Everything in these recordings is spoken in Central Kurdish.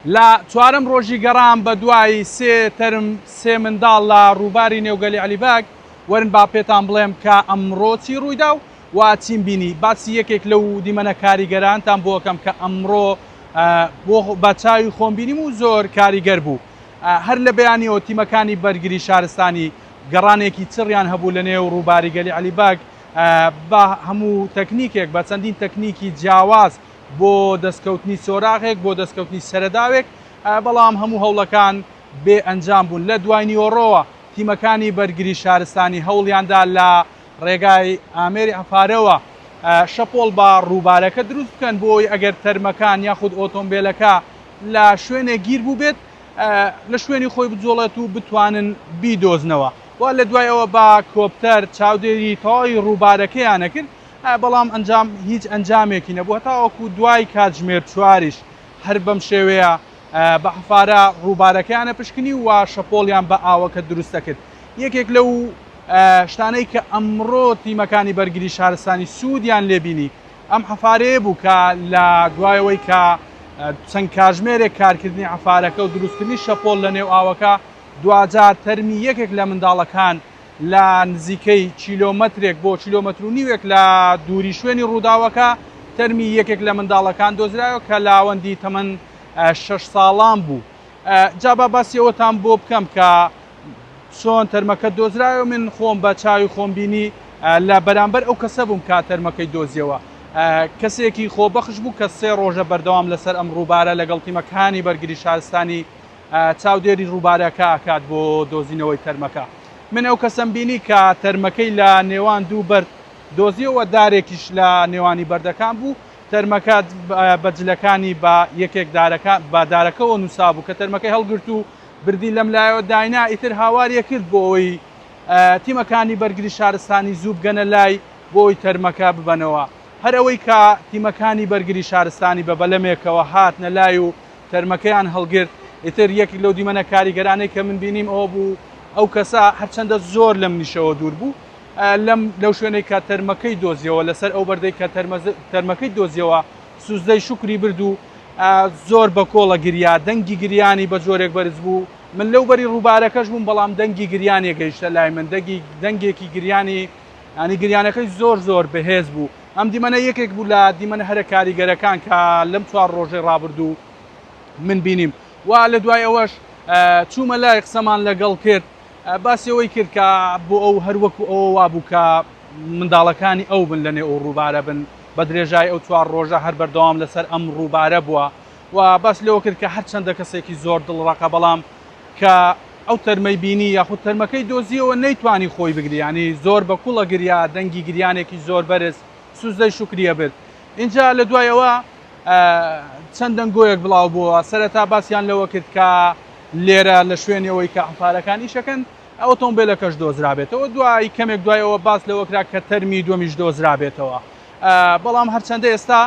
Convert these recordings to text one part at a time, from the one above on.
لا چوارم ڕۆژی گەڕام بە دوای سێ تەرم سێ منداڵ لە ڕووباری نێوگەلی عەلیباگ وەرن با پێتان بڵێم کە ئەمڕۆ چی ڕوویدا و چیم بینی باسی یەکێک لەو دیمەنە کاریگەرانتان بۆ یەکەم کە ئەمڕۆ بۆ بە چاوی خۆم بینیم و زۆر کاریگەر بوو. هەر لە بەیانیەوە تیمەکانی بەرگری شارستانی گەڕانێکی چڕیان هەبوو لە نێو ڕووباری گەلی عەلیباگ بە هەموو تەکنیکێک بە چەندین تەکنیکی جیاواز بۆ دەستکەوتنی سۆراغێک بۆ دەستکەوتنی سەرەداوێک بەڵام هەموو هەوڵەکان بێ ئەنجام بوون. لە دوای نیوەڕۆوە تیمەکانی بەرگری شارستانی هەوڵیاندا لە ڕێگای ئامێری ئەفارەوە شەپۆڵ بە ڕووبارەکە دروست بکەن بۆی ئەگەر تەرمەکان یاخود ئۆتۆمبیلەکە لە شوێنێک گیر بوو بێت لە شوێنی خۆی بجۆڵێت و بتوانن بیدۆزنەوە. وا لە دوایەوە بە کۆپتەر چاودێری تەواوی ڕووبارەکەیانە کرد بەڵام هیچ ئەنجامێکی نەبوو هەتاوەکو دوای کاتژمێر چواریش هەر بەم شێوەیە بە حەفارە ڕووبارەکەیانە پشکنی و شەپۆڵیان بە ئاوەکە دروستە کرد. یەکێک لەو شتانەی کە ئەمڕۆ تیمەکانی بەرگری شارستانی سوودیان لێبینی ئەم حەفارەیە بوو کە لە دوایەوەی کە چەند کاتژمێرێک کارکردنی حەفارەکە و دروستکردنی شەپۆڵ لە نێو ئاوەکە دوجار تەرمی یەکێک لە منداڵەکان لە نزیکەی کیلۆمەترێک بۆ کیلۆمەتر و نیوێک لە دووری شوێنی ڕووداوەکە تەرمی یەکێک لە منداڵەکان دۆزرایەوە کە لاوەندی تەمەن 6 ساڵان بوو. جا با باسی ئەوەتان بۆ بکەم کە چۆن تەرمەکە دۆزرایەوە من خۆم بە چاوی خۆم بینی لە بەرامبەر ئەو کەسە بووم کە تەرمەکەی دۆزیەوە. کەسێکی خۆبەخش بوو کە 3 ڕۆژە بەردەوام لەسەر ئەم ڕووبارە لەگەڵ تیمەکانی بەرگری شارستانی چاودێری ڕووبارەکە ئاکات بۆ دۆزینەوەی تەرمەکە. من ئەو کەسم بینی کە تەرمەکەی لە نێوان دوو بەرد دۆزیەوە دارێکیش لە نێوانی بەردەکان بوو تەرمەکە بەجلەکانی بە یەکێک بە دارەکەەوە نووسا بوو کە تەرمەکەی هەڵگرت و بردی لەم لایەوە داینا ئیتر هاواریە کرد بۆ ئەوی تیمەکانی بەرگری شارستانی زوو بگەنە لای بۆی تەرمەکە ببەنەوە. هەر ئەوەی کە تیمەکانی بەرگری شارستانی بە بەلەمێکەوە هاتنە لای و تەرمەکەیان هەڵگرت ئیتر یەکێک لەو دیمەنە کاریگەرانەی کە من بینیم ئەوە بوو ئەو کەسە هەرچەندە زۆر لەم نیشەوە دوور بوو لەو شوێنەی کە تەرمەکەی دۆزیەوە لەسەر ئەو بەردەی کە تەرمەکەی دۆزیەوە سوزدەی شکری برد و زۆر بە کۆڵە گریا دەنگی گریانی بە جۆرێک بەرز بوو. من لەو بەری ڕووبارەکەش بووم بەڵام دەنگی گریانی گەیشتە لای من دەنگێکی گریانی ینی گریانەکەی زۆر بەهێز بوو. ئەم دیمەنە یەکێک بوو لە دیمەنە هەرە کاریگەرەکان کە لەم 4 ڕۆژەی ڕابردوو من بینیم. وا لە دوای ئەوەش چوومە لای قسەمان لەگەڵ کرد باسی ئەوەی کرد کە بۆ ئەو هەروەکو ئەوە وابوو کە منداڵەکانی ئەو بن لە نێو ئەو ڕووبارە بن بە درێژای ئەو 4 ڕۆژە هەر بەردەوام لەسەر ئەم ڕووبارە بووە و باس لەوە کرد کە هەرچەندە کەسێکی زۆر دڵڕەقە بەڵام کە ئەو تەرمەی بینی یاخود تەرمەکەی دۆزیەوە نەیتوانی خۆی بگری ینی زۆر بە کوڵە گریا دەنگی گریانێکی زۆر بەرز سوزدەی شکریە برد. اینجا لە دوایەوە چەند دەنگۆیەک بڵاو بووە سەرەتا باسییان لەوە کرد کە لێرە لە شوێنەوەی کە حەفارەکانی شەکەن ئۆتۆمبیلەکەش دۆزرابێتەوە دوای کەمێک دوایەوە باس لەوە کرا کە تەرمی دووەمیش دۆزرابێتەوە. بەڵام هەرچەندە ئێستا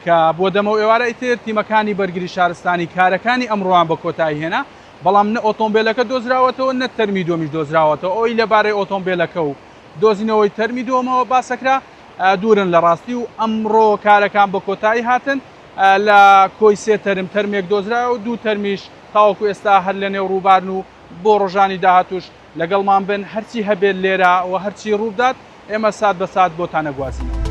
کە بۆ دەمەوە ئێوارە ئیتر تیمەکانی بەرگری شارستانی کارەکانی ئەمڕۆیان بە کۆتایی هێنا بەڵام نە ئۆتۆمبیلەکە دۆزراوەتەوە نە تەرمی دووەمیش دۆزراوەتەوە ئەوی لەبارەی ئۆتۆمبیلەکە و دۆزینەوەی تەرمی دووەمەوە باسەکرا دوورن لە ڕاستی و ئەمڕۆ کارەکان بە کۆتایی هاتن لە کۆی 3 تەرم تەرمێک دۆزرا و 2 تەرمیش تاوەکو ئێستا هەر لە نێو ڕووبارن و بۆ ڕۆژانی داهاتوش لەگەڵمان بن هەرچی هەبێت لێرە و هەرچی ڕوودات ئێمە سات بە سات بۆتان نەگوازین.